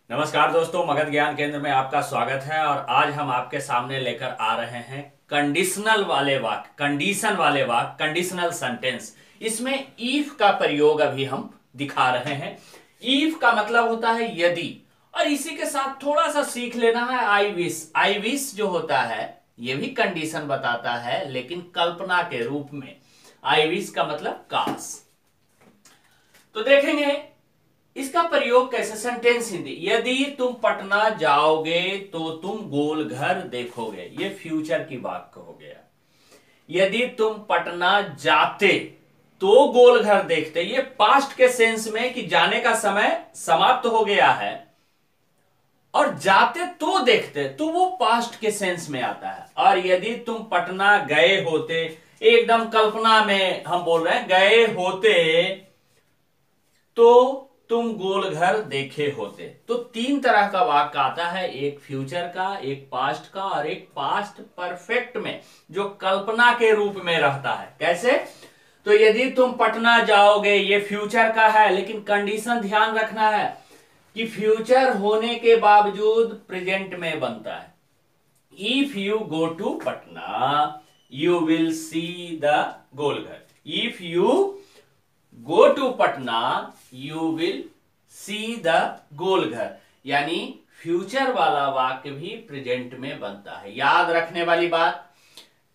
नमस्कार दोस्तों, मगध ज्ञान केंद्र में आपका स्वागत है। और आज हम आपके सामने लेकर आ रहे हैं कंडीशनल वाले वाक्य, कंडीशन वाले वाक्य, कंडीशनल सेंटेंस। इसमें इफ का प्रयोग अभी हम दिखा रहे हैं। इफ का मतलब होता है यदि, और इसी के साथ थोड़ा सा सीख लेना है आई विश। आई विश जो होता है यह भी कंडीशन बताता है, लेकिन कल्पना के रूप में। आई विश का मतलब काश। तो देखेंगे इसका प्रयोग कैसे। सेंटेंस हिंदी, यदि तुम पटना जाओगे तो तुम गोल घर देखोगे। ये फ्यूचर की वाक्य हो गया। यदि तुम पटना जाते तो गोल घर देखते, ये पास्ट के सेंस में कि जाने का समय समाप्त हो गया है, और जाते तो देखते तो वो पास्ट के सेंस में आता है। और यदि तुम पटना गए होते, एकदम कल्पना में हम बोल रहे हैं, गए होते तो तुम गोल घर देखे होते। तो तीन तरह का वाक्य आता है, एक फ्यूचर का, एक पास्ट का, और एक पास्ट परफेक्ट में जो कल्पना के रूप में रहता है। कैसे? तो यदि तुम पटना जाओगे, ये फ्यूचर का है, लेकिन कंडीशन ध्यान रखना है कि फ्यूचर होने के बावजूद प्रेजेंट में बनता है। If you go to Patna you will see the Gol Ghar. If you go to Patna you will see the Gol Ghar. यानी फ्यूचर वाला वाक्य भी प्रेजेंट में बनता है। याद रखने वाली बात,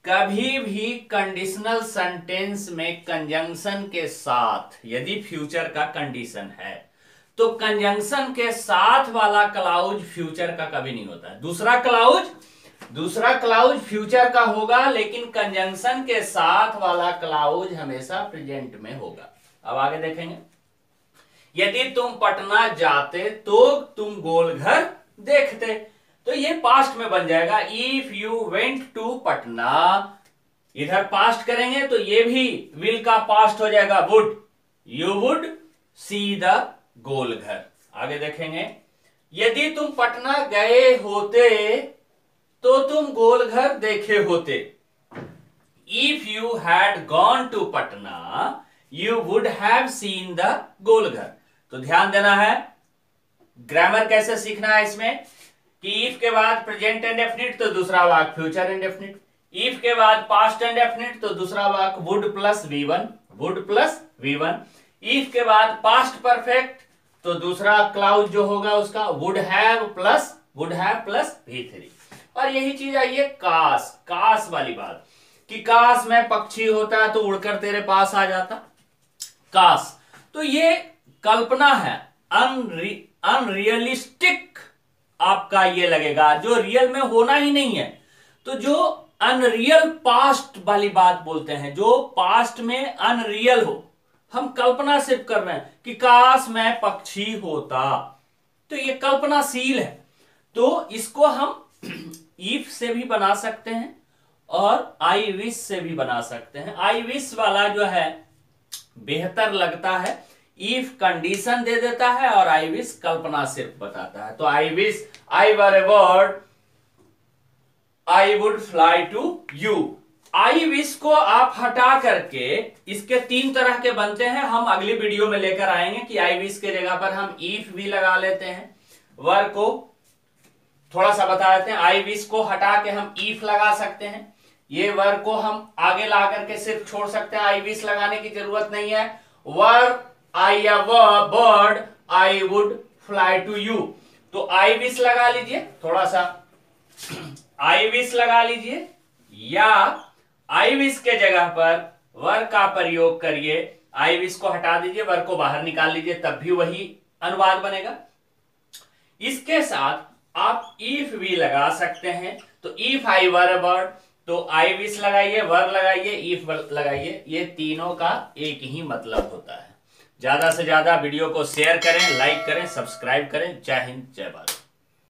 कभी भी कंडीशनल सेंटेंस में कंजंक्शन के साथ, यदि फ्यूचर का कंडीशन है तो कंजंक्शन के साथ वाला क्लाउज फ्यूचर का कभी नहीं होता है। दूसरा क्लाउज फ्यूचर का होगा, लेकिन कंजंक्शन के साथ वाला क्लाउज हमेशा प्रेजेंट में होगा। अब आगे देखेंगे, यदि तुम पटना जाते तो तुम गोल घर देखते, तो ये पास्ट में बन जाएगा। If you went to Patna, इधर पास्ट करेंगे तो ये भी विल का पास्ट हो जाएगा, would. You would see the Gol घर। आगे देखेंगे, यदि तुम पटना गए होते तो तुम गोल घर देखे होते। If you had gone to Patna you would have seen the Gol Ghar. तो ध्यान देना है, ग्रामर कैसे सीखना है इसमें कि इफ के बाद प्रेजेंट इंडेफिनिट तो दूसरा वाक्य फ्यूचर इंडेफिनिट, इफ के बाद पास्ट इंडेफिनिट तो दूसरा वाक्य would plus V1, would plus V1, if के बाद पास्ट परफेक्ट तो दूसरा क्लाउज जो होगा उसका वुड हैव प्लस वी3। और यही चीज आई है काश वाली बात, कि काश मैं पक्षी होता तो उड़कर तेरे पास आ जाता। काश, तो ये कल्पना है, अनरियलिस्टिक आपका ये लगेगा, जो रियल में होना ही नहीं है। तो जो अनरियल पास्ट वाली बात बोलते हैं, जो पास्ट में अनरियल हो, हम कल्पना सिर्फ कर रहे हैं कि काश मैं पक्षी होता, तो ये कल्पनाशील है। तो इसको हम इफ से भी बना सकते हैं और आई विश से भी बना सकते हैं। आई विश वाला जो है बेहतर लगता है, इफ कंडीशन दे देता है और आई विश कल्पना सिर्फ बताता है। तो I wish, I were a bird I would fly to you. I wish को आप हटा करके इसके तीन तरह के बनते हैं, हम अगली वीडियो में लेकर आएंगे कि आई विश के जगह पर हम इफ भी लगा लेते हैं। वर को थोड़ा सा बता देते हैं, आई विश को हटा के हम इफ लगा सकते हैं, ये वर को हम आगे ला करके सिर्फ छोड़ सकते हैं, आई विश लगाने की जरूरत नहीं है। Were I a bird I would fly to you, तो आई विश लगा लीजिए, थोड़ा सा आई विश लगा लीजिए, या आई विश के जगह पर वर का प्रयोग करिए। आई विश को हटा दीजिए, वर को बाहर निकाल लीजिए, तब भी वही अनुवाद बनेगा। इसके साथ आप इफ भी लगा सकते हैं। तो if I were a bird, तो आई विश लगाइए, वर लगाइए, इफ लगाइए, ये तीनों का एक ही मतलब होता है। ज्यादा से ज्यादा वीडियो को शेयर करें, लाइक करें, सब्सक्राइब करें। जय हिंद, जय भारत।